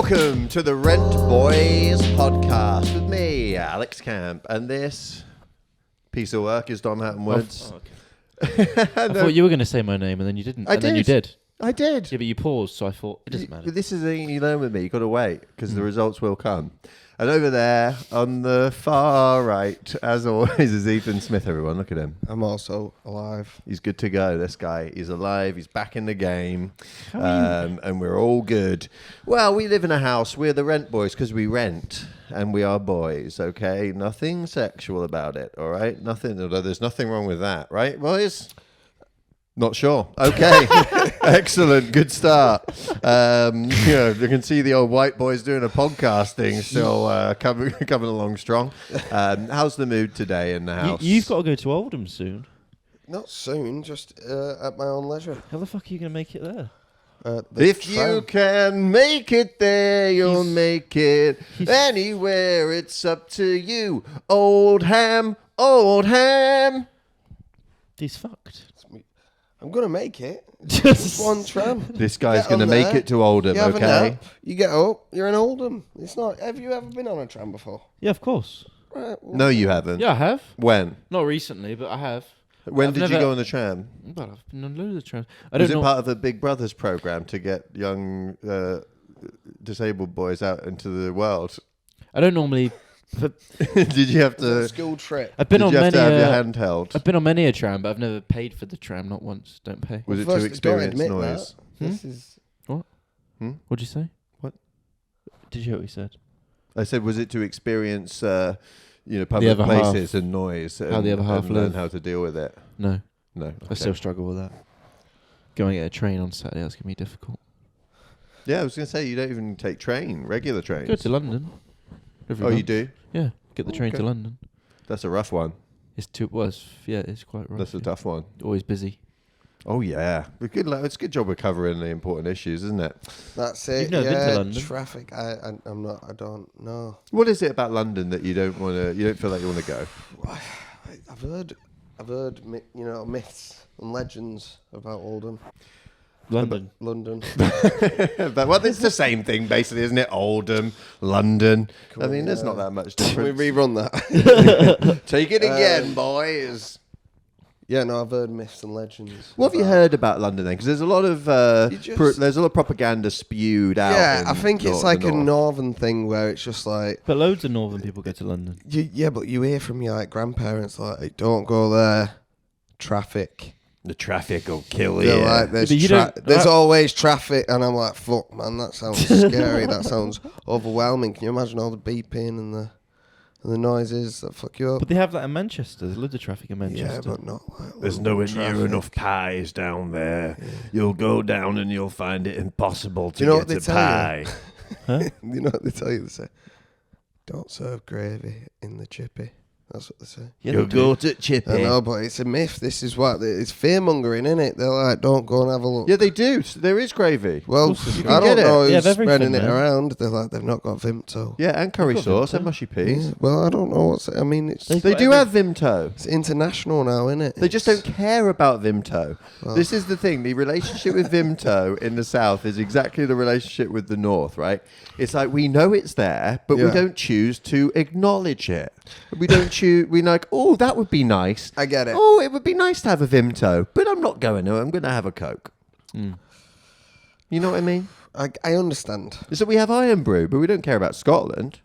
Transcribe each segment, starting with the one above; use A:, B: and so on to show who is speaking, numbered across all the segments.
A: Welcome to the Rent Boys podcast with me, Alex Camp, and this piece of work is Dom Hatton Woods.
B: Oh, okay. I thought you were going to say my name and then you didn't. Then you did.
A: I did.
B: Yeah, but you paused, so I thought it doesn't matter.
A: This is the thing you learn with me. You've got to wait because the results will come. And over there on the far right, as always, is Ethan Smith, everyone. Look at him.
C: I'm also alive.
A: He's good to go, this guy. He's alive. He's back in the game. And we're all good. Well, we live in a house. We're the Rent Boys because we rent. And we are boys, okay? Nothing sexual about it, all right? Nothing. Although there's nothing wrong with that, right, boys? Not sure. Okay. Excellent. Good start. You can see the old white boys doing a podcasting still coming along strong. How's the mood today in the house?
B: You've got to go to Oldham soon.
C: Not soon, just at my own leisure.
B: How the fuck are you going to make it there?
A: If you can make it there, you'll make it anywhere. It's up to you. Oldham.
B: He's fucked.
C: I'm going to make it.
B: Just
C: one tram.
A: This guy's going to make it to Oldham,
C: you have a
A: okay?
C: nap, you get up, you're in Oldham. It's not. Have you ever been on a tram before?
B: Yeah, of course.
C: Right, well,
A: No, you haven't.
B: Yeah, I have.
A: When?
B: Not recently, but I have.
A: When
B: I've
A: did you
B: never-
A: go on the tram?
B: Well, I've been on loads of trams. I
A: Was
B: don't
A: it
B: know.
A: part of a Big Brothers program to get young disabled boys out into the world?
B: I don't normally.
A: Did you have to?
C: school trip.
B: I've been
A: Did
B: on
A: you have
B: many.
A: to have your handheld?
B: I've been on many a tram, but I've never paid for the tram. Not once. Don't pay.
A: Was it
C: Well,
A: to
C: first, don't
A: experience
C: admit
A: noise?
C: that. This is.
B: What'd you say?
A: What?
B: Did you hear what he said?
A: I said, was it to experience, public
B: other
A: places and noise?
B: How the other half
A: and learn
B: live.
A: how to deal with it?
B: No.
A: No.
B: I still struggle with that. Going at a train on Saturday, that's going to be difficult.
A: Yeah, I was going to say, you don't even take regular trains.
B: Go to London.
A: Oh, you do?
B: Yeah, get the train
A: Okay.
B: to London.
A: That's a rough one.
B: It's quite rough.
A: That's a tough one.
B: Always busy.
A: Oh, yeah. It's a good job we're covering the important issues, isn't it?
C: That's it.
B: You've never been to London?
C: Traffic. I'm not. I don't know.
A: What is it about London that you don't feel like you want to go?
C: I've heard myths and legends about Oldham.
B: London.
C: London.
A: Well, it's the same thing, basically, isn't it? Oldham, London.
C: Cool,
A: I mean, there's not that much
C: Can we
A: difference.
C: rerun that?
A: Take it again, boys.
C: Yeah, no, I've heard myths and legends.
A: What have you heard about London then? Because there's a lot of there's a lot of propaganda spewed out.
C: Yeah,
A: in
C: I think it's
A: the
C: like a
A: north.
C: northern thing where it's just like,
B: But loads of northern people go to London.
C: but you hear from your grandparents like, hey, don't go there, traffic.
A: The traffic will kill
C: They're
A: you.
C: like,
B: Yeah, but you don't-
C: there's always traffic, and I'm like, fuck, man, that sounds scary. That sounds overwhelming. Can you imagine all the beeping and the noises that fuck you up?
B: But they have that in Manchester. There's loads of traffic in Manchester.
C: Yeah, but not like
A: There's
C: local
A: nowhere near
C: traffic.
A: enough pies down there. Yeah. You'll go down and you'll find it impossible to
C: You know what
A: get
C: they
A: a
C: tell
A: pie.
B: Huh?
C: You know what they tell you? They say, don't serve gravy in the chippy. That's what they say.
B: Yeah,
A: You'll
B: they do.
A: go to Chippy.
C: I know, but it's a myth. This is what it's fear mongering, isn't it? They're like, don't go and have a look.
A: Yeah, they do. There is gravy.
C: Well,
B: You
A: can
C: I
A: get
C: don't
A: it.
C: know
B: Yeah,
C: who's
B: they've everything
C: spreading it
B: there.
C: around. They're like, they've not got Vimto.
A: Yeah, and curry
B: They've got
A: sauce
B: Vimto.
A: and mushy peas.
C: Yeah, well, I don't know what's. I mean, it's
B: They've
A: They
B: got
A: do
B: every-
A: have Vimto.
C: it's international now, isn't it?
A: They just don't care about Vimto.
C: Well-
A: This is the thing. The relationship with Vimto in the south is exactly the relationship with the north, right? It's like we know it's there, but we
C: Yeah.
A: don't choose to acknowledge it. We don't choose. We're like, oh, that would be nice.
C: I get it.
A: Oh, it would be nice to have a Vimto, but I'm not going to. I'm going to have a Coke.
B: Mm.
A: You know what I mean?
C: I understand.
A: So we have Iron Brew, but we don't care about Scotland.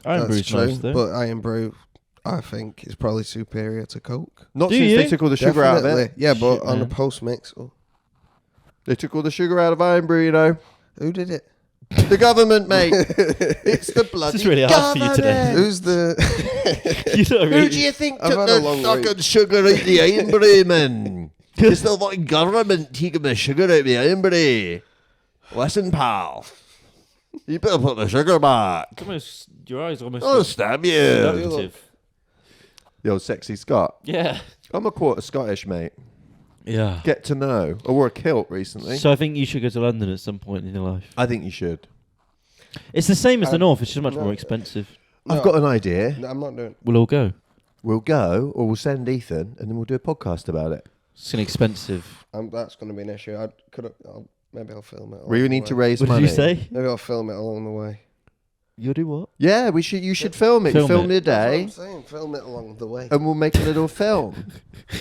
B: Iron
C: That's
B: Brew's
C: true.
B: nice though.
C: But Iron Brew, I think, is probably superior to Coke.
A: Not
B: Do
A: since
B: you?
A: they took all the sugar out of
C: Definitely.
A: it.
C: Yeah, but
B: Shit,
C: on a
B: man.
C: post mix,
A: They took all the sugar out of Iron Brew, you know.
C: who did it?
A: The government, mate. It's the bloody
B: This is really hard for you today.
A: government.
C: Who's the?
B: You don't
A: Who
B: really-
A: do you think
C: I've
A: took
C: had a
A: the
C: long
A: fucking
C: week.
A: sugar out the Iron Brew, man? It's the fucking government taking the sugar out the Iron Brew. Listen, pal. You better put the sugar back.
B: It's almost, your eyes almost
A: I'll
B: look
A: stab you.
B: seductive.
A: The old sexy Scot.
B: Yeah.
A: I'm a quarter Scottish, mate.
B: Yeah.
A: Get to know. I wore a kilt recently.
B: So I think you should go to London at some point in your life.
A: I think you should.
B: It's the same as the North. It's just much more expensive.
A: I've got an idea.
C: No, I'm not doing.
B: We'll all go.
A: We'll go, or we'll send Ethan, and then we'll do a podcast about it.
B: It's an expensive.
C: That's going to be an issue. Maybe I'll film it.
A: We need to raise
B: What
A: money.
B: did you say?
C: Maybe I'll film it along the way.
B: You'll do what?
A: Yeah, we should. You should film it.
B: Film
A: Film
B: it.
A: your
C: That's what
A: day,
C: I'm saying. Film it along the way.
A: and we'll make a little film.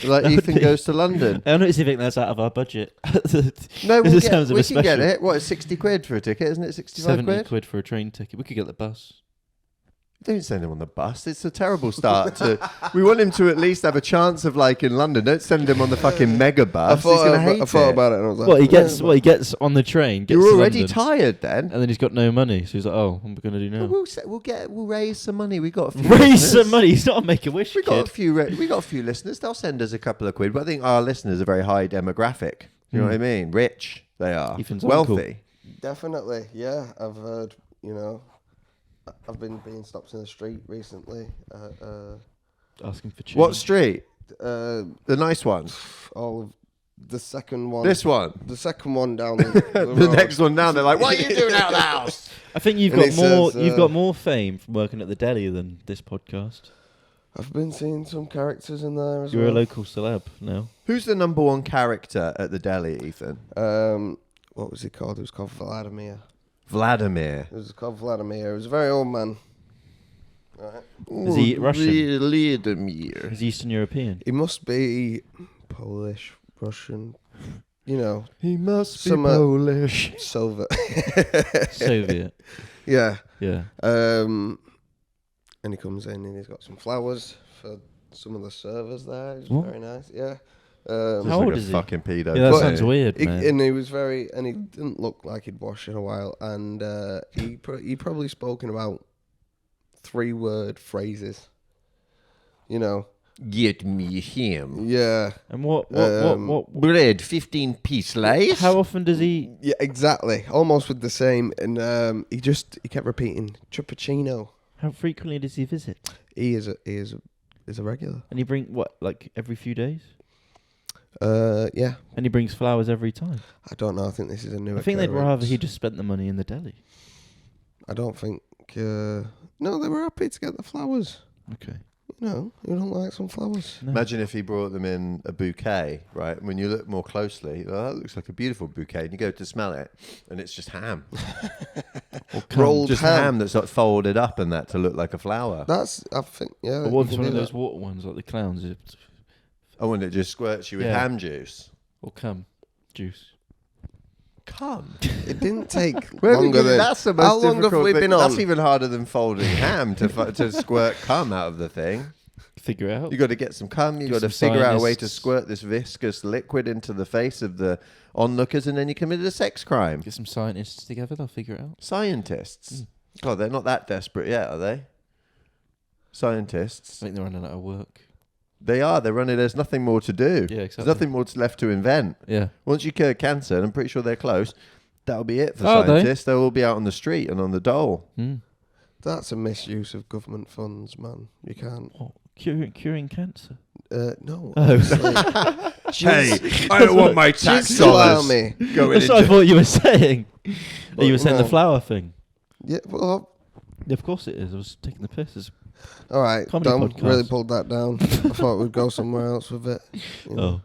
A: Like
B: That would
A: Ethan
B: be-
A: goes to London.
B: I don't know if you think that's out of our budget.
A: No,
B: This
A: we'll
B: sounds a
A: we
B: bit
A: can get
B: special.
A: it. What, it's 60 quid for a ticket, isn't it? 65
B: 70
A: quid?
B: quid for a train ticket. We could get the bus.
A: Don't send him on the bus. It's a terrible start. We want him to at least have a chance of like in London. Don't send him on the fucking mega bus. He's going to hate
C: I thought
A: it.
C: about it and I was like,
B: What he gets?
C: yeah,
B: What he gets on the train? Gets
A: You're
B: to
A: already
B: London,
A: tired then.
B: and then he's got no money. So he's like, "Oh, what am I going to do now?"
A: We'll raise some money. We got a few
B: Raise
A: listeners.
B: some money. He's not a Make-A-Wish
A: We got a
B: kid.
A: few. We got a few listeners. They'll send us a couple of quid. But I think our listeners are very high demographic. You know what I mean? Rich they are.
B: Ethan's
A: Wealthy.
B: uncle.
C: definitely. Yeah, I've heard. I've been being stopped in the street recently.
B: Asking for change.
A: What street?
C: Uh,
A: The nice one.
C: all of the second one.
A: This one.
C: The second one down the,
A: The
C: road.
A: next one down. They're like, "What are you doing out of the house?"
B: I think you've
C: And
B: got
C: it
B: more.
C: says,
B: You've got more fame from working at the deli than this podcast.
C: I've been seeing some characters in there as
B: You're
C: well.
B: a local celeb now.
A: Who's the number one character at the deli, Ethan?
C: What was he called? It was called Vladimir.
A: Vladimir.
C: It was called Vladimir. He was a very old man. Right.
B: Is he Russian?
A: Vladimir.
B: He's Eastern European.
C: He must be Polish, Russian. You know,
A: He must be
C: Some,
A: Polish.
C: Soviet.
B: Soviet.
C: Yeah.
B: Yeah.
C: And he comes in and he's got some flowers for some of the servers there. It's
B: What?
C: very nice. Yeah.
B: How
A: Looks
B: old
A: like a
B: is he?
A: fucking pedo.
B: Yeah, that
C: But-
B: sounds weird, man.
C: And he was and he didn't look like he'd washed in a while. And he probably spoken about 3-word phrases. You know.
A: Get me him.
C: Yeah.
B: And what?
A: Bread, 15-piece slice.
B: How often does he?
C: Yeah, exactly. Almost with the same. And he kept repeating Chuppuccino.
B: How frequently does he visit?
C: He is a regular.
B: And he bring what? Like every few days?
C: Yeah.
B: And he brings flowers every time.
C: I don't know. I think this is a new.
B: I think they'd rather
C: occurrence.
B: he just spent the money in the deli.
C: I don't think. No, they were happy to get the flowers.
B: Okay.
C: No, you don't like some flowers.
B: No.
A: Imagine if he brought them in a bouquet, right? When you look more closely, that looks like a beautiful bouquet. And you go to smell it, and it's just ham.
C: Rolled
A: Just ham that's like folded up and that to look like a flower.
C: I think, yeah.
B: But what
C: you
B: if
C: can
B: one of
C: do
B: those
C: that.
B: water ones, like the clowns,
A: Oh, and it just squirts you with
B: Yeah.
A: ham juice.
B: or cum juice?
A: Come.
C: It didn't take
A: Where have we
C: longer
A: been-
C: than.
A: that's the most
C: How long have
A: difficult
C: we
A: bit.
C: been on?
A: That's even harder than folding ham to squirt cum out of the thing.
B: Figure it out.
A: You got to get some cum. You
B: Get
A: got to
B: some
A: figure out a way to
B: scientists.
A: squirt this viscous liquid into the face of the onlookers, and then you committed a sex crime.
B: Get some scientists together. They'll figure it out.
A: Scientists. God, they're not that desperate yet, are they?
B: I
A: Scientists.
B: think they're running out of work.
A: They are. They're running. There's nothing more to do.
B: Yeah, exactly.
A: There's nothing more left to invent.
B: Yeah.
A: Once you cure cancer, and I'm pretty sure they're close, that'll be it for
B: Are they?
A: scientists. They'll all be out on the street and on the dole.
B: Mm.
C: That's a misuse of government funds, man. You can't.
B: Oh, curing cancer.
C: No.
B: Oh.
C: obviously.
A: Hey, I don't want my tax
C: Just allow
A: dollars
C: me.
A: going
B: That's what I
A: into...
B: thought you were saying. Oh, you were saying
C: no.
B: the flower thing.
C: Yeah. Well,
B: Yeah, of course it is. I was taking the piss. It's-
C: all right.
B: Comedy
C: Don't
B: podcast.
C: really pulled that down. I thought we'd go somewhere else with it. You know.
B: Oh,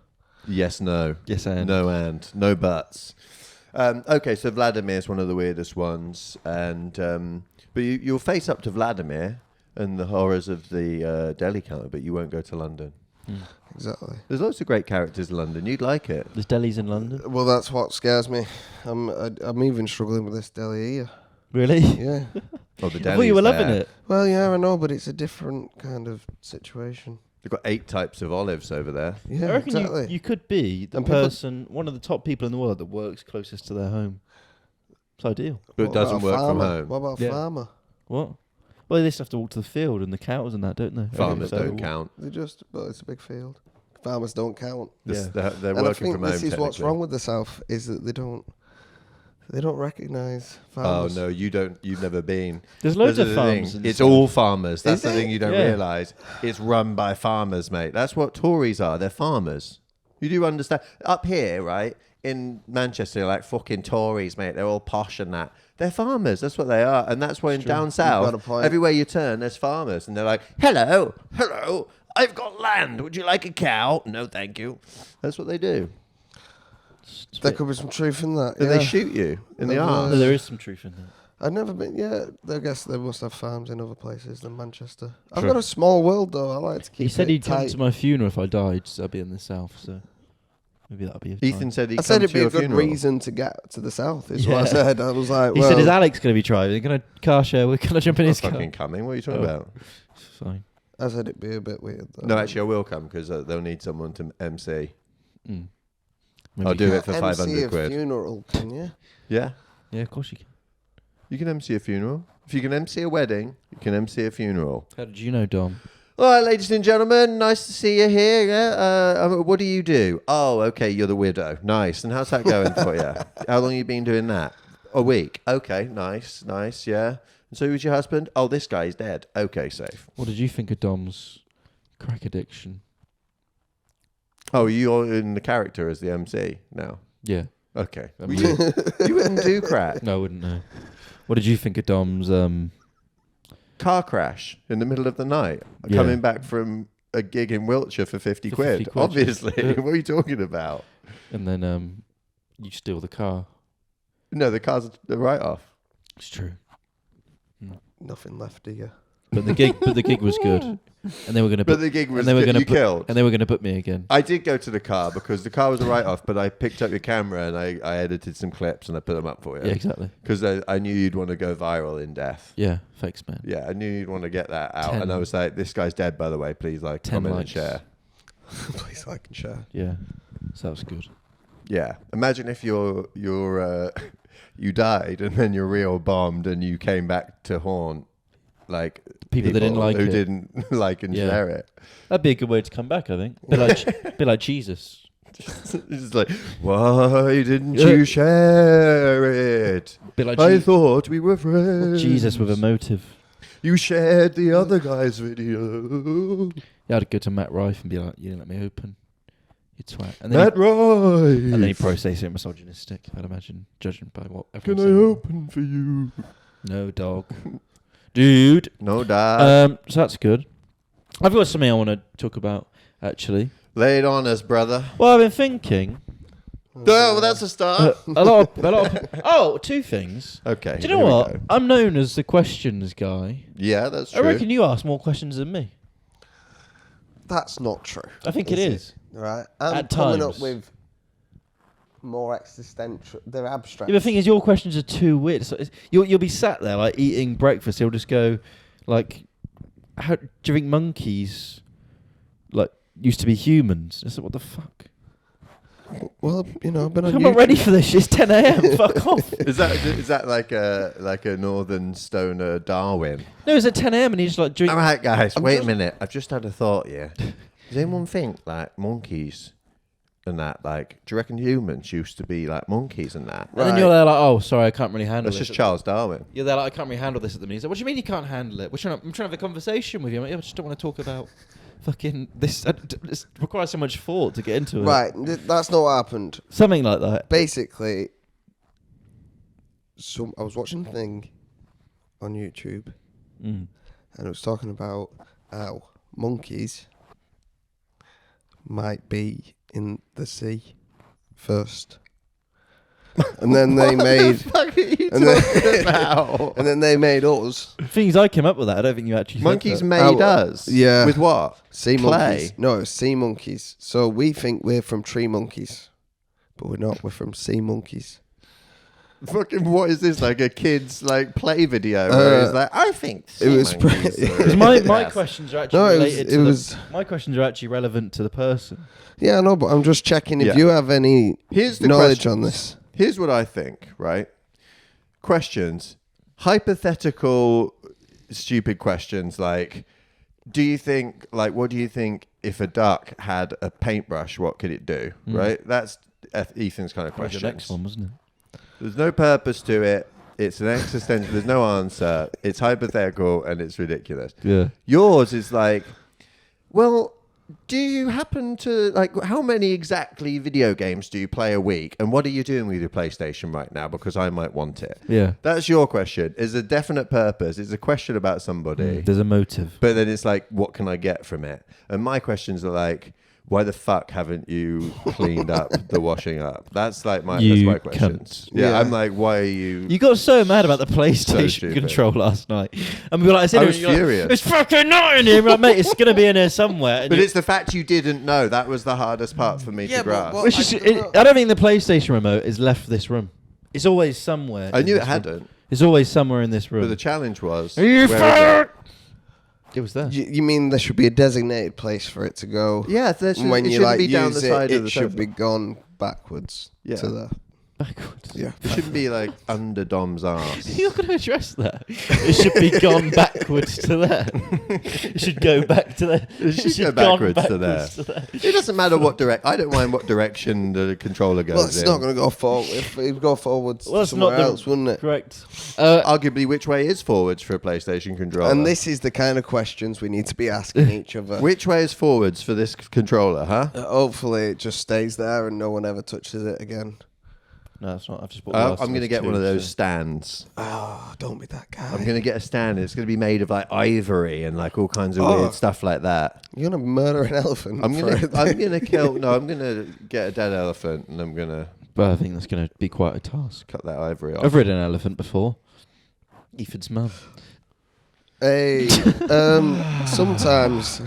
A: Yes, no.
B: yes, and
A: No and. No buts. Okay, so Vladimir's one of the weirdest ones. And but you'll face up to Vladimir and the horrors of the deli counter, but you won't go to London.
C: Exactly.
A: There's lots of great characters in London. You'd like it.
B: There's delis in London.
C: Well, that's what scares me. I'm even struggling with this deli here.
B: Really?
C: Yeah.
A: Oh, the
B: I thought you were
A: deli's
B: loving
A: there.
B: it.
C: Well, yeah, I know, but it's a different kind of situation.
A: They've got 8 types of olives over there.
C: Yeah,
B: I reckon
C: exactly.
B: you could be the
C: And people-
B: person, one of the top people in the world that works closest to their home. It's ideal.
A: But it
C: What
A: doesn't
C: about a
A: work from
C: farmer?
A: home.
C: What about a
B: Yeah.
C: farmer?
B: What? Well, they just have to walk to the field and the cows and that, don't they?
A: Farmers
B: So-
A: don't count.
C: But it's a big field. Farmers don't count.
A: This,
B: Yeah.
A: they're
C: And I
A: working
C: think
A: from home.
C: this is what's
A: technically.
C: wrong with the South is that they don't recognise
A: Oh
C: farmers.
A: no, you don't. You've never been.
B: There's loads
A: That's
B: of
A: the thing.
B: farms. in the
A: It's
B: South.
A: all farmers. That's
C: Is
A: the
C: it?
A: thing you don't
B: Yeah.
A: realise. It's run by farmers, mate. That's what Tories are. They're farmers. You do understand. Up here, right in Manchester, they're like fucking Tories, mate. They're all posh and that. They're farmers. That's what they are. And that's why in down
C: got a
A: south,
C: point.
A: everywhere you turn, there's farmers, and they're like, "Hello, hello. I've got land. Would you like a cow? No, thank you." That's what they do.
C: There could be some truth in that.
A: Then
C: yeah.
A: they shoot you in the
C: Never
A: arse.
B: No, there is some truth in that.
C: I've never been. Yeah, I guess they must have farms in other places than Manchester. I've
B: True.
C: got a small world though. I like to keep.
B: He said
C: it
B: he'd come
C: tight.
B: to my funeral if I died, so I'd be in the south. So maybe that'll be.
A: Ethan said he'd
C: I said
A: come
C: it'd
A: to
C: be a
A: your
C: good
A: funeral.
C: reason to get to the south. Is what I
B: Yeah.
C: said. I was like,
B: He
C: well,
B: said, "Is Alex going to be driving? Can I car share? Can I jump in
A: I'm
B: his
A: not
B: car?"
A: fucking coming. What are you talking
B: Oh.
A: about?
B: Fine.
C: I said it'd be a bit weird. Though.
A: No, actually, I will come because they'll need someone to MC.
B: Mm.
A: I'll
B: Maybe-
A: do it for
C: MC
A: 500
C: a
A: quid.
C: funeral, can you?
A: Yeah,
B: Yeah, of course you can.
A: you can MC a funeral. If you can MC a wedding, you can MC a funeral.
B: How did you know, Dom?
A: All right, ladies and gentlemen, nice to see you here. Yeah? What do you do? Oh, okay, you're the widow. Nice. And how's that going for you? How long you been doing that? A week. Okay, nice, yeah. And so who's your husband? Oh, this guy's dead. Okay, safe.
B: What did you think of Dom's crack addiction?
A: Oh, you're in the character as the MC now.
B: Yeah.
A: Okay.
B: I
A: Well,
B: mean-
A: you wouldn't do crack.
B: No, I wouldn't know. What did you think of Dom's?
A: Car crash in the middle of the night.
B: Yeah.
A: Coming back from a gig in Wiltshire for 50
B: For
A: quid.
B: 50 quid.
A: Obviously.
B: Yeah.
A: What are you talking about?
B: And then you steal the car.
A: No, the car's a write-off.
B: It's true.
C: Nothing left, do you?
B: But the gig was good, and they were gonna.
A: But
B: Put,
A: the gig was
B: and they were gonna
A: you
B: put,
A: killed.
B: and they were gonna put me again.
A: I did go to the car because the car was a write-off, but I picked up your camera and I edited some clips and I put them up for you.
B: Yeah, exactly.
A: Because I knew you'd want to go viral in death.
B: Yeah, thanks, man.
A: Yeah, I knew you'd want to get that out.
B: 10
A: And I was like, this guy's dead, by the way. Please,
B: 10
A: comment
B: likes.
A: and share.
C: Please like and share.
B: Yeah, so that was good.
A: Yeah. Imagine if you died and then your reel bombed and you came back to haunt like
B: People that didn't like
A: who
B: it.
A: didn't like and
B: Yeah.
A: share it.
B: That'd be a good way to come back, I think. Bit like Jesus.
A: It's just like, why didn't
B: Yeah.
A: you share it?
B: Bit like
A: I thought we were friends.
B: Jesus with a motive.
A: You shared the other guy's video.
B: Yeah, I'd go to Matt Rife and be like, "You didn't let me open, you twat." And then
A: Matt Rife.
B: and then he probably say something misogynistic, I'd imagine, judging by what
A: Can
B: everyone's
A: I
B: saying.
A: open for you?
B: No, dog. Dude.
A: No, Dad.
B: So that's good. I've got something I want to talk about, actually.
A: Lay it on us, brother.
B: Well, I've been thinking
A: Oh, well, that's a start.
B: a lot of two things.
A: Okay.
B: Do you know
A: here we
B: what?
A: go.
B: I'm known as the questions guy.
A: Yeah, that's
B: I
A: true.
B: reckon you ask more questions than me.
C: That's not true.
B: I think it is.
C: Right. I'm
B: At
C: coming
B: times.
C: up with more existential. They're abstract.
B: Yeah, the thing is, your questions are too weird. So you'll be sat there like eating breakfast. He'll just go, like, "How do you think monkeys, like, used to be humans?" It's like, what the fuck?
C: Well, I've been on
B: I'm not ready for this. It's 10 a.m. Fuck off.
A: Is that like a northern stoner Darwin?
B: No, it's at 10 a.m. and he's like,
A: All right, guys. Wait a minute. I've just had a thought. Yeah. Does anyone think like monkeys and that? Like, do you reckon humans used to be like monkeys and that?
B: And then you're there like, "Oh, sorry, I can't really handle
A: That's
B: this."
A: just Charles Darwin.
B: You're there like, "I can't really handle this at the minute." He's like, "What do you mean you can't handle it? I'm trying to have a conversation with you." I'm like, "Yeah, I just don't want to talk about fucking this. This requires so much thought to get into it."
C: Right. That's not what happened.
B: Something like that.
C: Basically, I was watching a thing on YouTube,
B: Mm.
C: and it was talking about how monkeys might be in the sea first, and then they made,
A: What are you
C: and then-
A: talking about?
C: and then they made us
B: Things I came up with that. I don't think you actually said
A: Monkeys
B: that.
A: made
C: Oh,
A: us.
C: yeah.
A: With what?
C: sea
A: Clay.
C: monkeys. No, it was sea monkeys. So we think we're from tree monkeys, but we're not. We're from sea monkeys.
A: Fucking what is this? Like a kid's like play video where it's like, I think
C: it was
A: sea monkeys
C: pre-
A: are-
B: Because my
A: Yes.
B: questions are actually
C: No,
B: related
C: it was.
B: my questions are actually relevant to the person.
C: Yeah, no, but I'm just checking if
A: Yeah.
C: you have any
A: Here's the
C: knowledge on
A: questions.
C: this.
A: Here's what I think, right? Questions. Hypothetical stupid questions like, do you think, like, what do you think if a duck had a paintbrush, what could it do? Right? That's Ethan's kind of
B: That was
A: question.
B: the next one, wasn't it?
A: There's no purpose to it. It's an existential. There's no answer. It's hypothetical and it's ridiculous.
B: Yeah.
A: Yours is like, well, Do you happen to, like, how many exactly video games do you play a week? And what are you doing with your PlayStation right now? Because I might want it.
B: Yeah.
A: That's your question. It's a definite purpose. It's a question about somebody.
B: There's a motive.
A: But then it's like, what can I get from it? And my questions are like, why the fuck haven't you cleaned up the washing up? That's like that's my questions.
B: cunt.
A: Yeah,
C: Yeah.
A: I'm like, why are you...
B: You got so mad about the PlayStation
A: stupid.
B: control last night. And we were like,
A: I was furious.
B: Like, it's fucking not in here. We're like, mate, it's going to be in here somewhere. And
A: But it's the fact you didn't know. That was the hardest part for me to grasp.
C: what-
B: Which is, I don't think the PlayStation remote is left this room. It's always somewhere.
A: I
B: in
A: knew it
B: this room.
A: hadn't.
B: It's always somewhere in this room.
A: But the challenge was...
B: Are you
A: where is
B: fired?
A: it?
B: It was there.
C: You mean there should be a designated place for it to go?
A: Yeah, it
C: When you
A: shouldn't
C: like
A: be down the
C: use
A: side
C: it,
A: of the
C: it should
A: sofa.
C: be gone backwards
A: Yeah.
C: to the.
B: Backwards.
C: Yeah.
A: It shouldn't be like under Dom's arse.
B: You're going to address that. It should be gone backwards to there. It should go back to there.
A: It should go
B: gone
A: backwards to there. It doesn't matter what direct. I don't mind what direction the controller goes
C: Well, it's
A: in.
C: not going to go forward. If it would go forwards
B: Well, that's
C: somewhere
B: not the
C: else, wouldn't it?
B: correct.
A: Arguably, which way is forwards for a PlayStation controller?
C: And this is the kind of questions we need to be asking each other.
A: Which way is forwards for this controller, huh?
C: Hopefully, it just stays there and no one ever touches it again.
B: No, it's not. I've just bought.
A: I'm going to get one of those stands.
C: Oh, don't be that guy.
A: I'm going to get a stand. It's going to be made of like ivory and like all kinds of weird stuff like that.
C: You're gonna murder an elephant.
A: I'm
C: for
A: going
C: it.
A: to kill. No, I'm going to get a dead elephant and I'm going to
B: But I think that's going to be quite a task.
A: cut that ivory off.
B: I've ridden an elephant before. Ethan's mum.
C: Hey, sometimes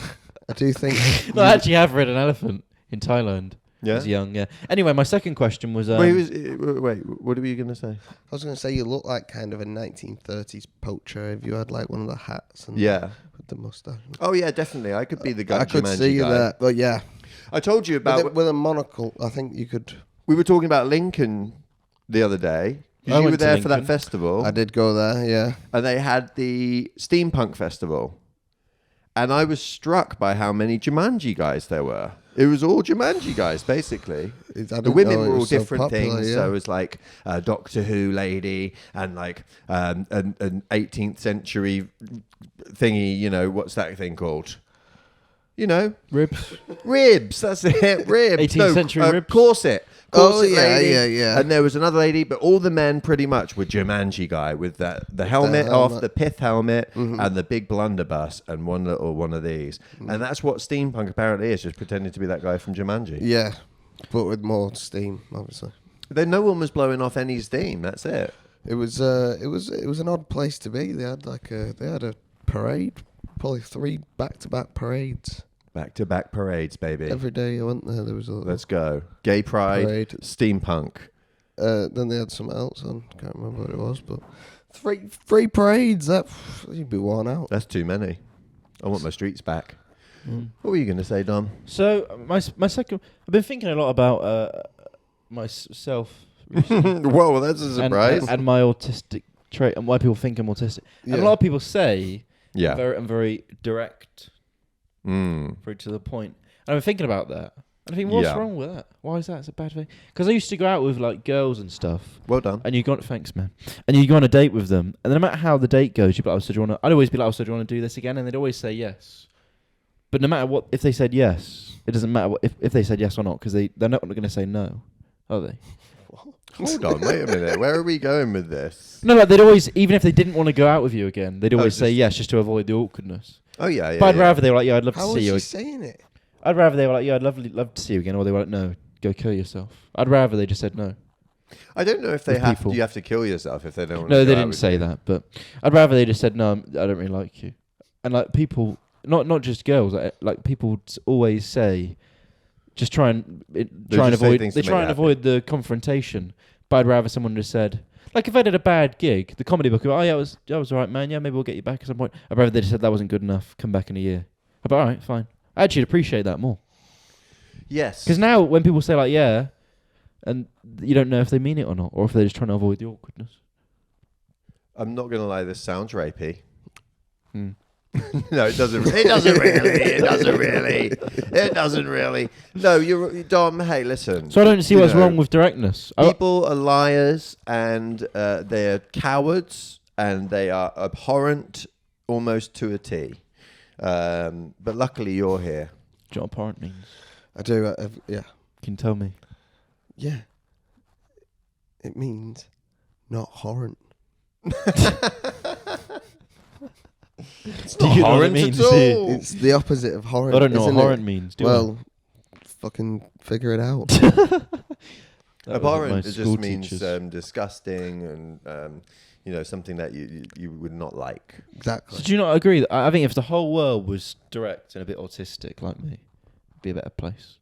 C: I do think.
B: No, I actually have ridden an elephant in Thailand. I
A: Yeah.
B: was young, yeah. Anyway, my second question was...
A: wait, what were you going to say?
C: I was going to say you look like kind of a 1930s poacher if you had like one of the hats and
A: Yeah.
C: with the mustache.
A: Oh yeah, definitely. I could be the guy.
C: I could see you
A: guy.
C: there, but yeah,
A: I told you about.
C: with a monocle. I think you could.
A: We were talking about Lincoln the other day. 'Cause
B: I
A: you
B: went
A: were
B: to
A: there for that
B: Lincoln.
A: festival,
C: I did go there. Yeah,
A: and they had the steampunk festival, and I was struck by how many Jumanji guys there were. It was all Jumanji guys, basically. The women were all different things. So it was like a Doctor Who lady and like an 18th century thingy. You know, what's that thing called? You know,
B: Ribs.
A: ribs. That's it. Ribs.
B: 18th century ribs.
A: Corset.
C: Oh,
A: Corset
C: yeah,
A: lady.
C: yeah.
A: And there was another lady, but all the men pretty much were Jumanji guy with the helmet off,
C: helmet.
A: the pith helmet, and the big blunderbuss, and one of these. And that's what steampunk apparently is, just pretending to be that guy from Jumanji.
C: yeah, but with more steam, obviously.
A: Then no one was blowing off any steam. That's it.
C: It was an odd place to be. They had a parade, probably 3 back-to-back parades.
A: Back-to-back parades, baby.
C: Every day I went there, there was a little
A: Let's go. Gay pride,
C: parade.
A: steampunk.
C: Then they had something else on. Can't remember what it was, but three parades. That you'd be worn out.
A: That's too many. I want my streets back. What were you going to say, Dom?
B: So, my second... I've been thinking a lot about myself recently.
A: Whoa, that's a surprise.
B: and my autistic trait and why people think I'm autistic. And
C: Yeah.
B: a lot of people say
A: Yeah.
B: I'm very direct, very to the point. And I've been thinking about that. And I think, what's
A: Yeah.
B: wrong with that? Why is that? It's a bad thing. Because I used to go out with like girls and stuff.
A: Well done.
B: And you go, thanks, man. And you go on a date with them, and no matter how the date goes, you'd be like, "Oh, so do you want to?" I'd always be like, "Oh, so do you want to do this again?" And they'd always say yes. But no matter what, if they said yes, it doesn't matter if they said yes or not, because they're not going to say no, are they?
A: Hold on, wait a minute. Where are we going with this?
B: No, like they'd always, even if they didn't want to go out with you again, they'd always say
A: just-
B: yes just to avoid the awkwardness.
A: Oh yeah, yeah.
B: But I'd
A: yeah.
B: rather they were like, "Yeah, I'd love
C: How
B: to
C: was
B: see you."
C: she saying it?
B: I'd rather they were like, "Yeah, I'd love to see you again," or they were like, "No, go kill yourself." I'd rather they just said no.
A: I don't know if they
B: with
A: have.
B: people.
A: You have to kill yourself if they don't. Want
B: No,
A: to
B: they
A: go out
B: didn't
A: with
B: say
A: you.
B: that, but I'd rather they just said no. I don't really like you, and like people, not just girls, like people always say, just try and
A: just say
B: avoid.
A: things
B: They
A: to
B: try
A: make
B: and
A: you
B: avoid the confrontation. But I'd rather someone just said, like if I did a bad gig, the comedy book, "Oh yeah, that was alright, man. Yeah, maybe we'll get you back at some point." I'd rather they just said that wasn't good enough. Come back in a year. I'd be alright, fine. I actually appreciate that more.
A: Yes.
B: Because now when people say like yeah, and you don't know if they mean it or not, or if they're just trying to avoid the awkwardness.
A: I'm not gonna lie. This sounds rapey.
B: Hmm.
A: No, it doesn't. It doesn't really. It doesn't really. It doesn't really. No, you're Dom. Hey, listen.
B: So I don't see
A: You
B: what's
A: know,
B: wrong with directness.
A: People are liars, and they're cowards, and they are abhorrent almost to a T. But luckily, you're here.
B: Do you know what abhorrent means?
C: I do. Yeah.
B: Can you tell me?
C: Yeah. It means not horrent.
A: It's
B: Do
A: not
B: you know what it
A: horrent
B: means?
A: at all.
C: It's the opposite of horrent.
B: I don't know what
C: isn't
B: abhorrent
C: it?
B: means. Do
C: Well, fucking figure it out.
B: I? That wasn't my
A: Abhorrent, it
B: school
A: just means
B: teachers.
A: disgusting and something that you would not like.
C: Exactly.
B: So do you not agree that I think if the whole world was direct and a bit autistic like me, it'd be a better place.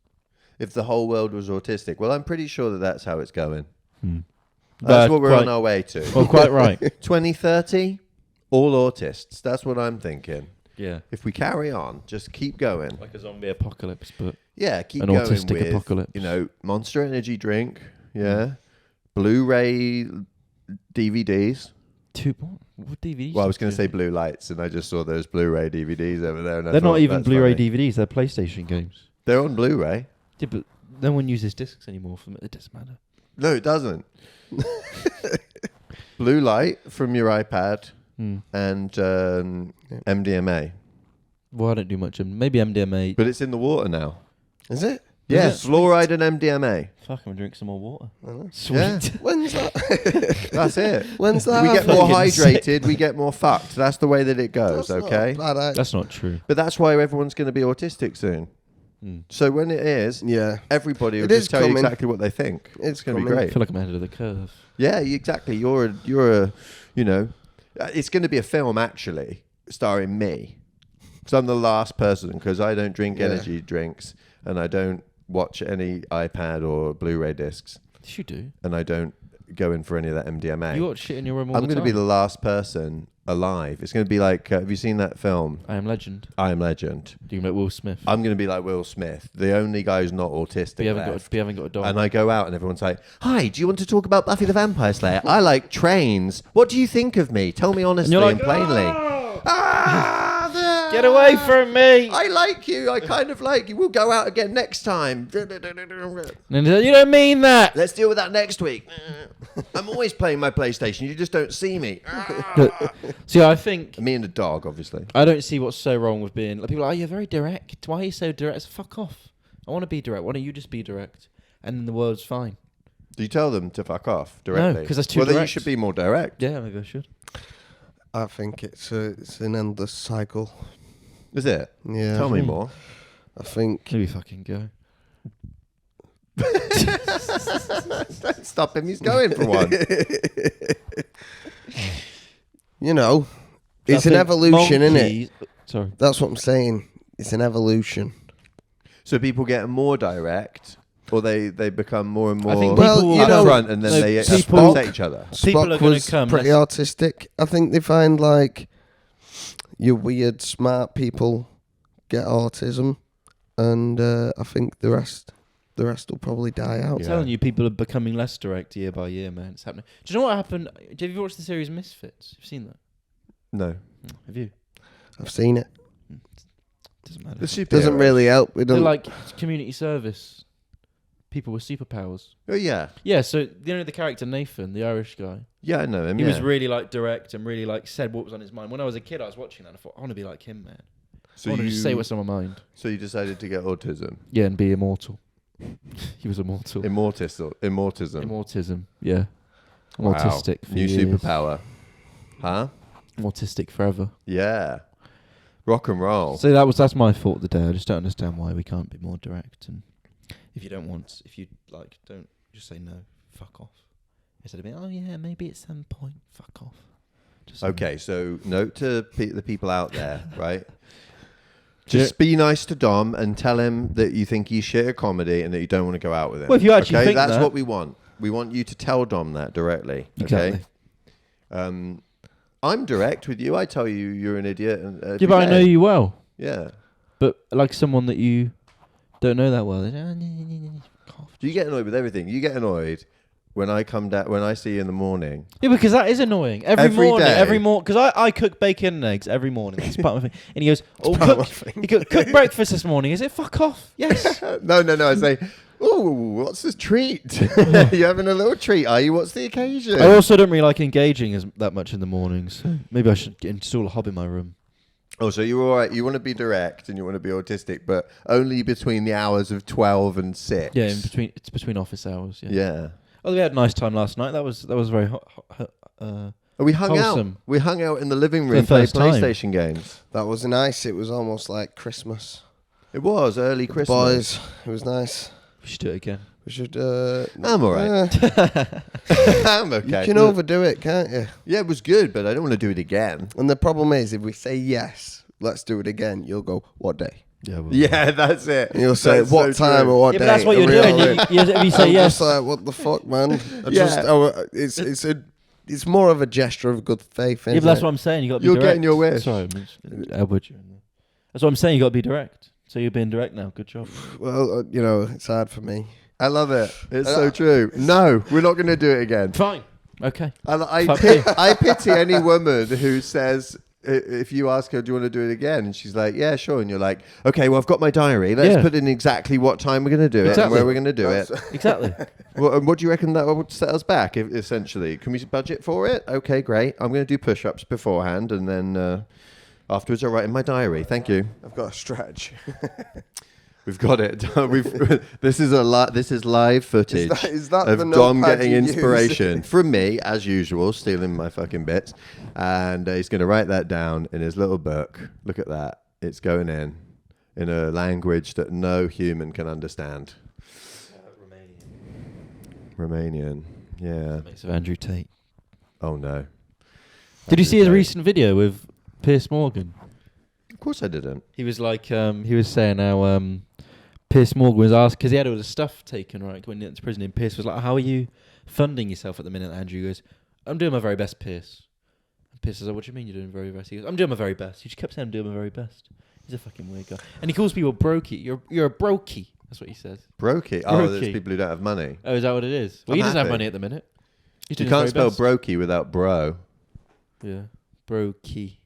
A: If the whole world was autistic, well, I'm pretty sure that that's how it's going.
B: But
A: That's what we're
B: quite-
A: on our way to.
B: Well, quite right.
A: 2030, all autists. That's what I'm thinking.
B: Yeah.
A: If we carry on, just keep going.
B: Like a zombie apocalypse, but
A: Yeah, keep
B: An
A: going
B: autistic
A: with,
B: apocalypse.
A: Monster Energy drink. Yeah. Blu-ray DVDs.
B: what DVDs?
A: Well, I was going to say blue lights, and I just saw those Blu-ray DVDs over there. And I
B: They're
A: thought,
B: not even
A: that's
B: Blu-ray
A: funny.
B: DVDs. They're PlayStation games.
A: They're on Blu-ray.
B: Yeah, but no one uses discs anymore. For it doesn't matter.
A: No, it doesn't. Blue light from your iPad and MDMA.
B: Well, I don't do much. Maybe MDMA.
A: But it's in the water now.
C: Is it?
A: Yeah,
B: it?
A: fluoride and MDMA.
B: Fuck, I'm gonna drink some more water.
C: I know.
B: Sweet.
A: Yeah.
C: When's that?
A: That's it.
C: When's that?
A: We get more
B: Fucking
A: hydrated, we get more fucked. That's the way that it goes,
C: That's
A: okay?
C: not bad,
B: That's not true.
A: But that's why everyone's going to be autistic soon. So when it is,
C: Yeah.
A: everybody will
C: It
A: just
C: is
A: tell you
C: coming.
A: exactly what they think. It's going to be
C: coming.
B: I
A: great.
B: feel like I'm ahead of the curve.
A: Yeah, exactly. You're a, it's going to be a film actually starring me. Because I'm the last person, because I don't drink
C: Yeah.
A: energy drinks and I don't watch any iPad or Blu-ray discs
B: Yes, you do.
A: and I don't go in for any of that MDMA.
B: You watch shit in your room all
A: I'm
B: the
A: going to
B: time.
A: be the last person alive. It's going to be like, have you seen that film,
B: I Am Legend.
A: I Am Legend?
B: Do you like Will Smith?
A: I'm going to be like Will Smith, the only guy who's not autistic
B: But you
A: left.
B: haven't got a dog.
A: And I go out and everyone's like, hi, do you want to talk about Buffy the Vampire Slayer? I like trains. What do you think of me? Tell me honestly
B: you're
A: and,
B: like,
A: plainly.
B: Get away from me!
A: I like you. I kind of like you. We'll go out again next time.
B: And he's like, you don't mean that!
A: Let's deal with that next week. I'm always playing my PlayStation. You just don't see me.
B: See, I think...
A: Me and the dog, obviously.
B: I don't see what's so wrong with being... Like, people are like, oh, you're very direct. Why are you so direct? It's fuck off. I want to be direct. Why don't you just be direct? And then the world's fine.
A: Do you tell them to fuck off directly?
B: No, 'cause that's too
A: Well, then you
B: direct.
A: should be more direct.
B: Yeah, maybe I should.
C: I think it's an endless cycle.
A: Is it?
C: Yeah.
A: Tell me more.
C: I think
B: Maybe fucking go.
A: Don't stop him. He's going for one.
C: it's an evolution, isn't it?
B: Monkeys- Sorry.
C: That's what I'm saying. It's an evolution.
A: So people get more direct, or they become more and more
B: I think
C: Well,
B: people...
C: you know,
A: upfront, and then
B: no,
A: they
B: people-
A: upset each other.
B: People
C: Spock
B: are gonna
C: was
B: come,
C: pretty
B: let's-
C: autistic. I think they find like your weird smart people get autism, and I think the rest will probably die out.
B: I'm telling you, people are becoming less direct year by year, man. It's happening. Do you know what happened? Have you watched the series Misfits? You've seen that?
A: No.
B: Have you?
C: I've seen it.
B: Doesn't matter.
A: The superheroes.
C: Doesn't really help. It
B: They're
C: doesn't.
B: like community service. People with superpowers.
A: Oh, yeah.
B: Yeah, so the character Nathan, the Irish guy,
A: Yeah, I know him.
B: he
A: yeah.
B: was really like direct and really like said what was on his mind. When I was a kid, I was watching that and I thought, I want to be like him, man.
A: So
B: I want to
A: you
B: just say what's on my mind.
A: So you decided to get autism.
B: Yeah, and be immortal. He was immortal.
A: Immortism.
B: Immortism. Yeah. I'm
A: Wow.
B: autistic for
A: New
B: years.
A: superpower. Huh?
B: I'm autistic forever.
A: Yeah. Rock and roll.
B: So that's my fault today. I just don't understand why we can't be more direct. And if you don't just say no. Fuck off. Instead of being, oh yeah, maybe at some point. Fuck off. Just say
A: Okay, so note to the people out there, right?
B: Do you-
A: Just be nice to Dom and tell him that you think he's shit at comedy and that you don't want to go out with him.
B: Well, if you actually
A: okay?
B: think
A: That's
B: that-
A: what we want. We want you to tell Dom that directly.
B: Exactly.
A: Okay. I'm direct with you. I tell you you're an idiot. And,
B: Yeah, but I know you well.
A: Yeah.
B: But like someone that you don't know that well.
A: Do you get annoyed with everything? You get annoyed when I come down, when I see you in the morning.
B: Yeah, because that is annoying.
A: Every day?
B: Because I cook bacon and eggs every morning. That's part of my thing. And he goes, oh,
C: part of my thing.
B: you cook breakfast this morning. Is it? Fuck off. Yes.
A: No. I say, oh, what's the treat? You having a little treat, are you? What's the occasion?
B: I also don't really like engaging that much in the morning. So maybe I should install a hob in my room.
A: Oh, so you're all right. You want to be direct and you want to be autistic, but only between the hours of 12 and 6.
B: Yeah, it's between office hours. Yeah.
A: Yeah.
B: Oh, we had a nice time last night. That was very hot.
A: We hung
B: Wholesome.
A: out. We hung out in the living
B: For
A: room,
B: the
A: played
B: first time.
A: PlayStation games.
C: That was nice. It was almost like Christmas.
A: It was early Christmas.
C: Boys, it was nice.
B: We should do it again.
C: We should.
A: I'm all right. I'm okay.
C: You can overdo it, can't you?
A: Yeah, it was good, but I don't want to do it again.
C: And the problem is, if we say yes, let's do it again, you'll go, what day?
B: Yeah.
A: Yeah, that's it.
C: And you'll say,
A: That's
C: what
A: so
C: time
A: true.
C: or what
B: Yeah,
C: day?
B: but that's what you're
C: Are we
B: doing.
C: all in?
B: If you say
C: I'm
B: yes,
C: just like, what the fuck, man?
A: Yeah.
C: It's more of a gesture of good faith.
B: yeah, but that's what I'm saying. You got to be
A: You're
B: direct.
A: getting your wish.
B: Sorry, Edward. That's what I'm saying. You got to be direct. So you're being direct now. Good job.
C: Well, it's hard for me.
A: I love it. It's so true. No, we're not going to do it again.
B: Fine. Okay.
A: I pity any woman who says, if you ask her, do you want to do it again? And she's like, yeah, sure. And you're like, okay, well, I've got my diary. Let's put in exactly what time we're going to do it and where we're going to do it.
B: Exactly.
A: Well, and what do you reckon that would set us back, essentially? Can we budget for it? Okay, great. I'm going to do push-ups beforehand, and then afterwards I'll write in my diary. Thank you.
C: I've got a stretch.
A: We've got it. This is live footage
C: Is that
A: of
C: the
A: Dom
C: notepad
A: getting
C: you
A: inspiration
C: use?
A: from me, as usual, stealing my fucking bits. And he's going to write that down in his little book. Look at that. It's going in a language that no human can understand. Romanian. Yeah.
B: Makes of Andrew Tate.
A: Oh, no.
B: Did you see his
A: Tate.
B: recent video with Piers Morgan?
A: Of course I didn't.
B: He was like, he was saying how Piers Morgan was asked, because he had all the stuff taken, right, when he went to prison, and Piers was like, how are you funding yourself at the minute? Andrew goes, I'm doing my very best, Piers. And Piers says, what do you mean you're doing very best? He goes, I'm doing my very best. He just kept saying, I'm doing my very best. He's a fucking weird guy. And he calls people brokey. You're a brokey. That's what he says.
A: Brokey. Oh, there's
B: Brokey.
A: people who don't have money.
B: Oh, is that what it is? Well,
A: I'm
B: he doesn't have
A: happy.
B: money at the minute. He's
A: You
B: doing
A: can't
B: his very
A: spell
B: best.
A: brokey without bro.
B: Yeah. Brokey.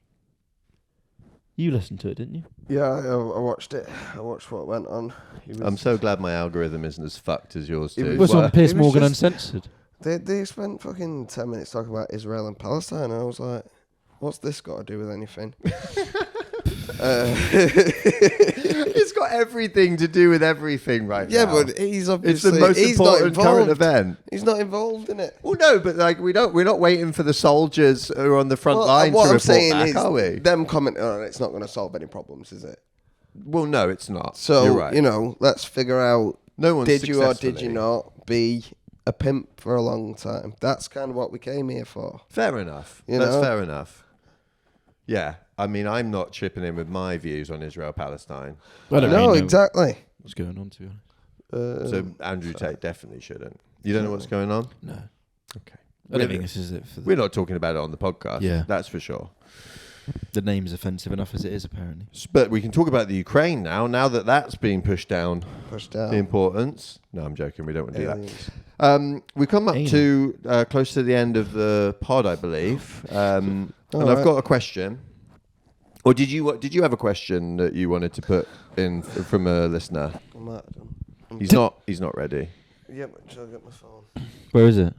B: You listened to it, didn't you?
C: Yeah, I watched it. I watched what went on.
A: I'm so glad my algorithm isn't as fucked as yours
C: It
A: too.
B: It was on Piers
C: It was
B: Morgan
C: just-
B: Uncensored.
C: They spent fucking 10 minutes talking about Israel and Palestine, and I was like, what's this got to do with anything?
A: It's got everything to do with everything right
C: Yeah,
A: now.
C: but he's
A: It's
C: obviously
A: the most
C: he's not
A: important current
C: involved.
A: event.
C: He's not involved in it.
A: Well, no, but like we're not waiting for the soldiers who are on the front line
C: what
A: to
C: I'm
A: report
C: saying
A: back,
C: is
A: are we?
C: them commenting on it's not going to solve any problems, is it?
A: Well, no, it's not.
C: So
A: You're right.
C: let's figure out:
A: No one's
C: did you or did you
A: successfully-
C: not be a pimp for a long time? That's kind of what we came here for.
A: Fair enough.
C: You
A: That's
C: know?
A: fair enough. Yeah, I mean, I'm not chipping in with my views on Israel-Palestine.
B: I don't
C: No,
B: really know
C: exactly.
B: what's going on, to be honest.
A: So Andrew Tate definitely shouldn't. You don't know what's going on?
B: No.
A: Okay.
B: I don't think this is it for
A: We're not talking about it on the podcast.
B: Yeah.
A: That's for sure.
B: the name's offensive enough as it is, apparently.
A: But we can talk about the Ukraine now that that's been pushed down
C: Pushed out.
A: the importance. No, I'm joking. We don't want to do that.
C: Aliens.
A: We come up
B: Anal.
A: to close to the end of the pod, I believe. And I've got a question. Or did you have a question that you wanted to put in from a listener?
C: I might have done.
A: He's not ready.
C: Yeah, but shall I get my phone?
B: Where is it?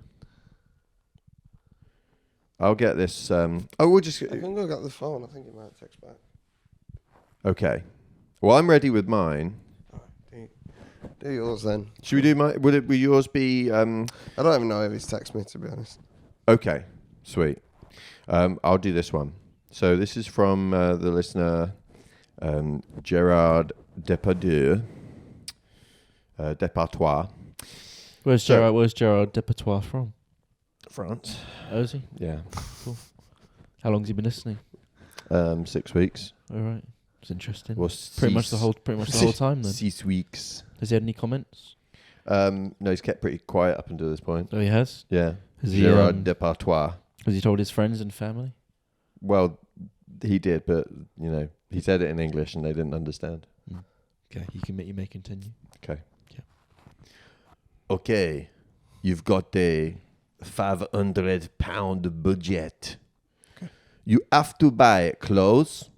A: I'll get this. We'll just.
C: I can go get the phone. I think it might text back.
A: Okay. Well, I'm ready with mine.
C: Do yours then.
A: Should we do my? Will yours be?
C: I don't even know if he's texted me, to be honest.
A: Okay. Sweet. I'll do this one. So this is from the listener Gerard Depardieu. Departois.
B: Where's
A: So-
B: Gerard Departois from?
A: France.
B: Oh, is he?
A: Yeah.
B: How long's he been listening?
A: 6 weeks.
B: All right. It's interesting.
A: Well,
B: Pretty much the whole time then.
A: 6 weeks.
B: Has he had any comments?
A: No, he's kept pretty quiet up until this point.
B: Oh, he has?
A: Yeah.
B: Has he,
A: Gerard Departois.
B: Has he told his friends and family?
A: Well, he did, but he said it in English and they didn't understand.
B: Okay, you may continue.
A: Okay.
B: Yeah.
A: Okay, you've got a £500 budget.
B: Okay.
A: You have to buy clothes,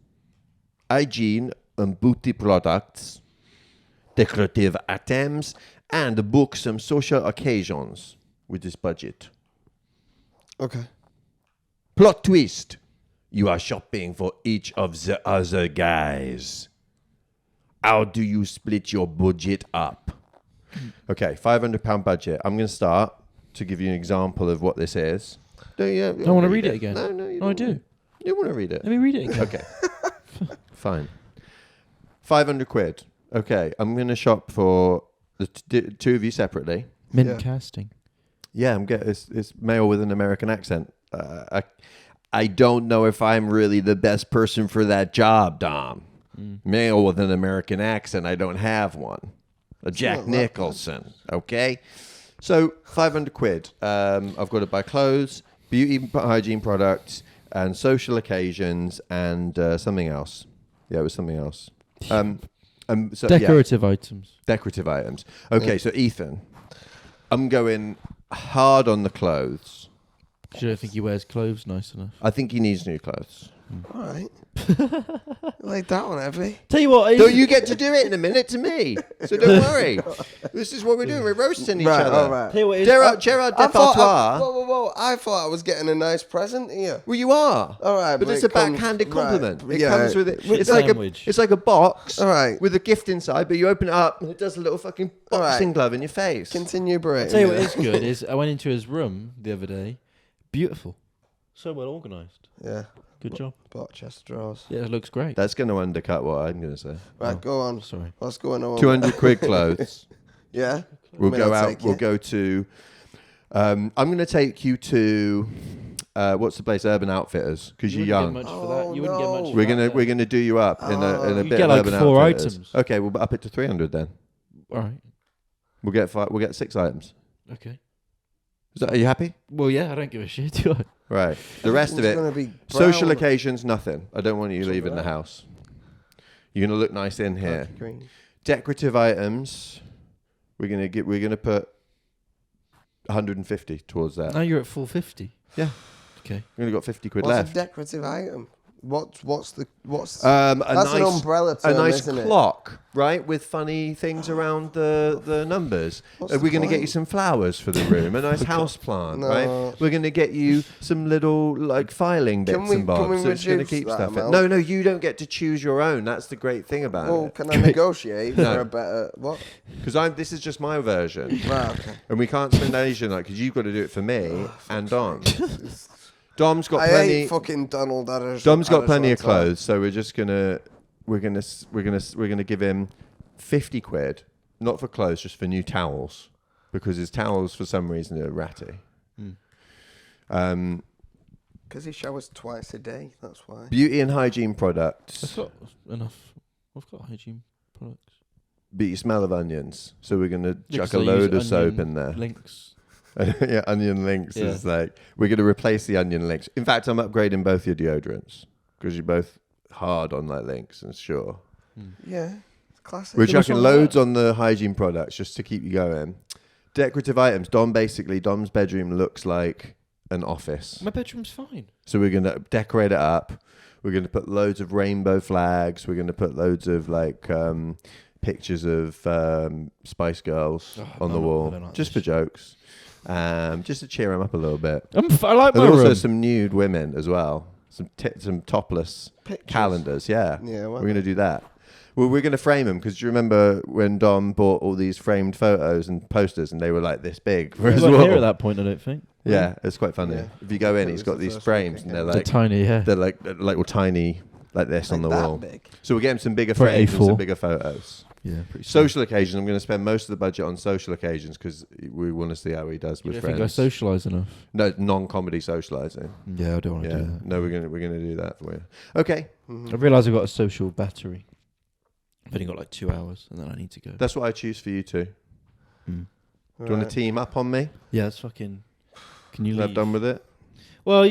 A: hygiene and beauty products, decorative items, and book some social occasions with this budget.
C: Okay.
A: Plot twist. You are shopping for each of the other guys. How do you split your budget up? Okay, £500 budget. I'm going to start to give you an example of what this is. Do you?
B: I want to read it again.
A: No, you
B: No, I
A: don't.
B: do.
A: You want to read it?
B: Let me read it again.
A: Okay. Fine. 500 quid. Okay, I'm going to shop for the two of you separately.
B: Mint
C: Yeah.
B: casting.
A: Yeah, I'm getting it's male with an American accent. I don't know if I'm really the best person for that job, Dom. Male with an American accent. I don't have one. A Jack Nicholson. Okay. So 500 quid. I've got to buy clothes, beauty hygiene products, and social occasions, and something else. Yeah, it was something else. So,
B: Decorative items.
A: decorative items. Okay, so Ethan, I'm going hard on the clothes.
B: You don't think he wears clothes nice enough?
A: I think he needs new clothes.
C: All right. Like that one, heavy.
B: Tell you what,
A: So you get to do it in a minute to me. So don't worry. This is what we're doing. We're roasting each other.
C: All right.
B: tell you what,
A: Gerard
C: I thought,
A: Departoire.
C: whoa. I thought I was getting a nice present here.
A: Well, you are.
C: All right,
A: but it's
C: it
A: a
C: comes-
A: backhanded compliment.
C: right,
A: It
C: yeah.
A: comes with it.
B: With sandwich.
A: It's like a box
C: All right.
A: with a gift inside, but you open it up and it does a little fucking
C: All right.
A: boxing glove in your face.
C: Continue, Brit.
B: tell you what is good is I went into his room the other day. Beautiful. So well organised.
C: Yeah.
B: Good job.
C: Bought chest drawers.
B: Yeah, it looks great.
A: That's going to undercut what I'm going to say.
C: Right, go on.
B: Sorry.
C: What's going on?
A: 200 quid clothes.
C: Yeah.
A: We'll
C: I mean,
A: go
C: I'll
A: out.
C: take
A: We'll
C: it.
A: go to. I'm going to take you to. What's the place? Urban Outfitters, because you're young.
B: Much for that.
C: Oh,
B: You wouldn't get much.
C: no.
B: For
A: We're
B: that,
A: gonna
B: though.
A: we're gonna do you up in a
B: You
A: bit
B: get
A: of
B: like
A: Urban
B: 4
A: Outfitters.
B: items.
A: Okay, we'll up it to 300 then.
B: All right.
A: We'll get 5. We'll get 6 items.
B: Okay.
A: Are you happy?
B: Well, yeah, I don't give a shit, do I?
A: Right. The rest of
C: Everything's
A: it.
C: gonna be
A: Social
C: brown.
A: occasions, nothing. I don't want you
C: Something
A: leaving the
C: like that.
A: house. You're gonna look nice in here.
C: Dark green.
A: Decorative items. We're gonna put 150 towards that.
B: Now you're at 450.
A: Yeah.
B: Okay.
A: We've only got 50 quid
C: What's
A: left.
C: a decorative item? What's
A: A
C: that's
A: nice,
C: an umbrella
A: a
C: term,
A: nice
C: isn't it?
A: clock, right, with funny things around the numbers.
C: What's
A: We're
C: the
A: going to get you
C: point?
A: some flowers for the room, a nice house plant,
C: No.
A: right? We're going to get you some little like filing bits
C: Can we-
A: and bobs.
C: can we
A: So it's going to
C: reduce
A: keep
C: that
A: stuff.
C: amount?
A: No, you don't get to choose your own. That's the great thing about
C: Well,
A: it.
C: can I negotiate
A: No.
C: for a better what?
A: Because this is just my version,
C: Right, okay.
A: and we can't spend Asian like because you've got to do it for me and Dom. Dom's got
C: I
A: plenty.
C: hate fucking Donald.
A: Dom's got plenty of clothes, so we're gonna give him 50 quid, not for clothes, just for new towels, because his towels for some reason are ratty.
C: Because he showers twice a day. That's why.
A: Beauty and hygiene products,
B: I've got enough. I've got hygiene products.
A: but you smell of onions, so we're gonna
B: Yeah,
A: chuck
B: 'cause
A: a
B: I use
A: load of soap
B: onion
A: in there.
B: Links.
A: Yeah, onion links
B: Yeah.
A: is like we're gonna replace the onion links. In fact, I'm upgrading both your deodorants because you're both hard on like links and sure.
C: Yeah, it's classic.
A: We're
B: Yeah, what's
A: chucking
B: wrong with
A: loads on the hygiene products just to keep you going. Decorative items. Dom's bedroom looks like an office.
B: My bedroom's fine.
A: So we're going to decorate it up. We're going to put loads of rainbow flags. We're going to put loads of like pictures of Spice Girls
B: Oh,
A: on
B: no,
A: the
B: no,
A: wall.
B: I don't like
A: Just
B: this.
A: for jokes. Just to cheer them up a little bit.
B: I like my
A: And also
B: room.
A: some nude women as well. Some topless
C: Pictures.
A: calendars. Yeah.
C: Yeah, well,
A: We're going to do that. Well, we're going to frame them because do you remember when Dom bought all these framed photos and posters and they were like this big for
B: You
A: his
B: weren't
A: wall?
B: here at that point, I don't think.
A: Yeah, it's quite funny.
C: Yeah.
A: If you go in,
C: It
A: he's
C: was
A: got
C: the
A: these
C: first
A: frames
C: week
A: and
C: I
A: they're
C: came.
A: like
B: Tiny, yeah.
A: they're like all tiny like this on the
C: that
A: wall.
C: big.
A: So we're getting some bigger
B: For
A: frames and some
B: A4.
A: bigger photos.
B: Yeah, pretty small.
A: Social occasions. I'm going to spend most of the budget on social occasions because we want to see how he does
B: You
A: with
B: don't think I
A: friends.
B: socialise enough?
A: No, non-comedy socializing.
B: Yeah, I don't want to
A: Yeah,
B: do that.
A: no, we're gonna do that for you. Okay,
B: I realise I've got a social battery. I've only got like 2 hours and then I need to go.
A: that's what I choose for you two. Do you want to team up on me?
B: Yeah, it's fucking... Can you
A: Is that
B: leave?
A: done with it?
B: Well, how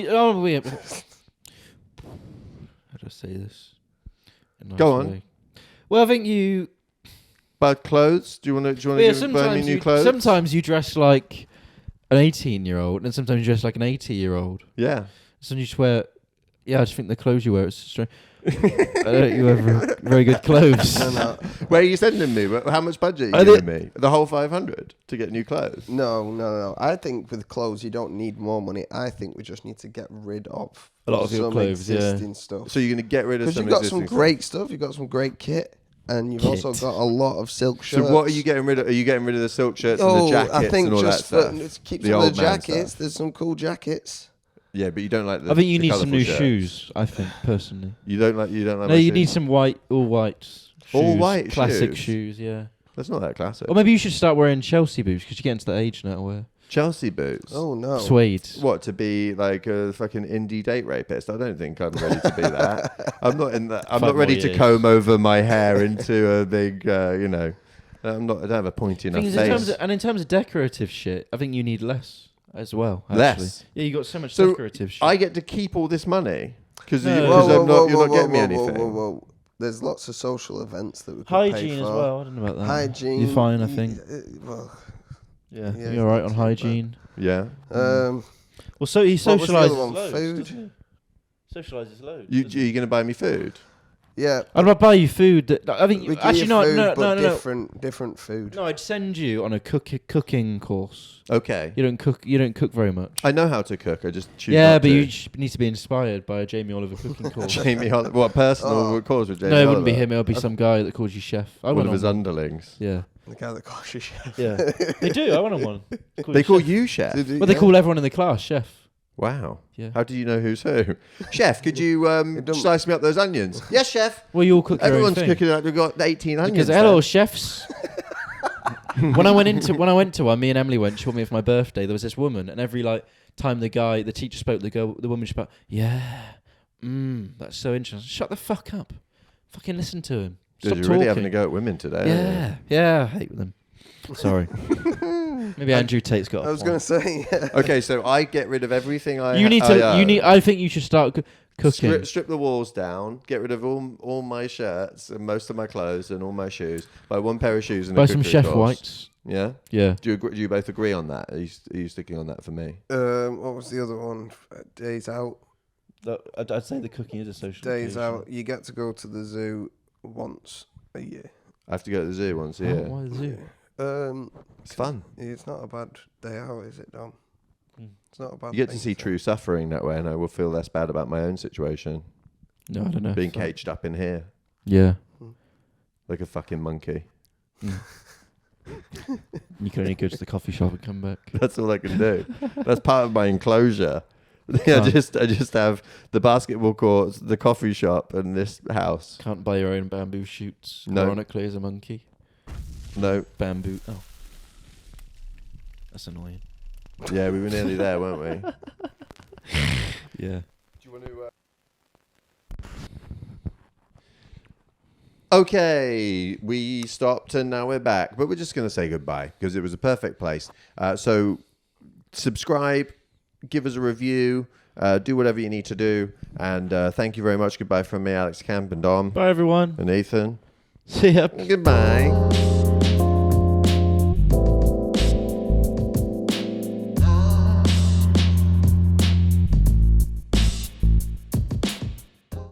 B: do I say this? in a nice
A: Go on.
B: way? Well, I think you...
A: But clothes? Do you want to
B: Yeah,
A: buy me new clothes?
B: sometimes you dress like an 18-year-old and sometimes you dress like an 80-year-old.
A: Yeah.
B: Sometimes you just wear... Yeah, I just think the clothes you wear is strange. I don't think you wear very good clothes.
C: No.
A: Where are you sending me? How much budget are you giving me? The whole 500 to get new clothes?
C: No. I think with clothes you don't need more money. I think we just need to get rid of
B: A lot of your
C: some
B: clothes,
C: existing stuff.
A: So you're going to get rid of
C: Because
A: some
C: you've got
A: existing
C: some great stuff. You've got some great kit. And you've also got a lot of silk shirts.
A: So what are you getting rid of? Are you getting rid of the silk shirts and the jackets
C: I think
A: and all
C: just
A: that stuff?
C: keep
A: The
C: some of
A: old
C: the
A: man
C: jackets.
A: stuff.
C: There's some cool jackets.
A: Yeah, but you don't like the
B: I think you
A: the
B: need some
A: colourful
B: new
A: shirts.
B: shoes. I think personally.
A: You don't like
B: No,
A: my
B: you
A: shoes?
B: need some all white. Shoes,
A: All white
B: classic
A: shoes?
B: shoes. Yeah.
A: That's not that classic.
B: Or maybe you should start wearing Chelsea boots because you get into that age now where
A: Chelsea boots.
C: Oh no.
B: suede.
A: What, to be like a fucking indie date rapist? I don't think I'm ready to be that. I'm not in that. I'm
B: 5
A: not ready
B: more
A: to
B: years.
A: comb over my hair into a big, I'm not. I don't have a pointy enough
B: In
A: face.
B: terms of decorative shit, I think you need less as well. Actually.
A: Less?
B: Yeah, you got so much
A: So
B: decorative shit.
A: I get to keep all this money because
B: No.
A: you're not getting me anything.
C: Whoa. There's lots of social events that we could
B: Hygiene
C: pay for.
B: as well. I don't know about that.
C: Hygiene.
B: You're fine, I think.
C: Well,
B: Yeah,
C: yeah,
B: you're all right
C: it's
B: on
C: not too
B: hygiene.
A: Yeah.
C: um,
B: Well, so he
C: What was the other
B: socialises
C: one?
B: loads.
C: Food?
B: doesn't he? Socialises loads.
A: You
B: doesn't he?
A: going to buy me food?
C: yeah.
B: I'd rather buy you food. I think
C: We give
B: actually
C: you
B: no,
C: food,
B: no,
C: but
B: no, no,
C: different food.
B: no. I'd send you on a cooking course.
A: Okay.
B: You don't cook very much.
A: I know how to cook. I just choose.
B: Yeah,
A: not
B: but
A: to.
B: you need to be inspired by a Jamie Oliver cooking course.
A: Jamie Oliver. What personal cause with Jamie
B: No, it wouldn't be
A: Oliver?
B: him. It would be some guy that calls you chef. I
A: One
B: went
A: of
B: on
A: his
B: one.
A: underlings.
B: Yeah,
C: The guy that calls you chef.
B: yeah. They do. I went on one.
A: They call you chef.
B: Well, they call everyone in the class chef.
A: Wow.
B: Yeah.
A: How do you know who's who? Chef, could you
C: don't-
A: slice me up those onions? Yes, chef.
B: Well, you all cook your own
A: Everyone's
B: thing.
A: cooking up. We've got 18 onions.
B: Because hello, chefs. when I went to one, me and Emily went. She called me for my birthday. There was this woman, and every time the teacher spoke, the woman spoke. Yeah, that's so interesting. Shut the fuck up. Fucking listen to him. Stop
A: You're
B: talking.
A: really having a go at women today.
B: Yeah, I hate them. Sorry. Maybe Andrew Tate's got.
C: I was going to say. Yeah.
A: Okay, so I get rid of everything I.
B: You need to. You need. I think you should start cooking.
A: Strip the walls down. Get rid of all my shirts and most of my clothes and all my shoes. Buy one pair of shoes and
B: Buy
A: a
B: some
A: cooking
B: chef
A: course.
B: whites.
A: Yeah.
B: Yeah.
A: Do you both agree on that? Are you sticking on that for me?
C: What was the other one? Days out.
B: I'd say the cooking is a social.
C: Days
B: occasion.
C: out. You get to go to the zoo once a year.
A: I have to go to the zoo once a
B: Oh,
A: year.
B: why the zoo?
A: It's fun.
C: It's not a bad day out, is it, Dom? It's not a bad.
A: You get to
C: thing
A: see true suffering that way, and I will feel less bad about my own situation.
B: No, I don't know.
A: Being caged up in here
B: Yeah.
A: like a fucking monkey.
B: You can only go to the coffee shop and come back.
A: That's all I can do. That's part of my enclosure. I
B: Can't-
A: just have the basketball courts, the coffee shop, and this house.
B: Can't buy your own bamboo shoots.
A: No.
B: Ironically, as a monkey.
A: No,
B: Bamboo. Oh. That's annoying.
A: yeah, we were nearly there, weren't we?
B: Yeah.
A: Do you want to? Okay, we stopped and now we're back, but we're just going to say goodbye because it was a perfect place. So subscribe, give us a review, do whatever you need to do, and thank you very much. Goodbye from me, Alex Camp, and Dom,
B: Bye, everyone.
A: and Ethan.
B: See ya.
A: Goodbye.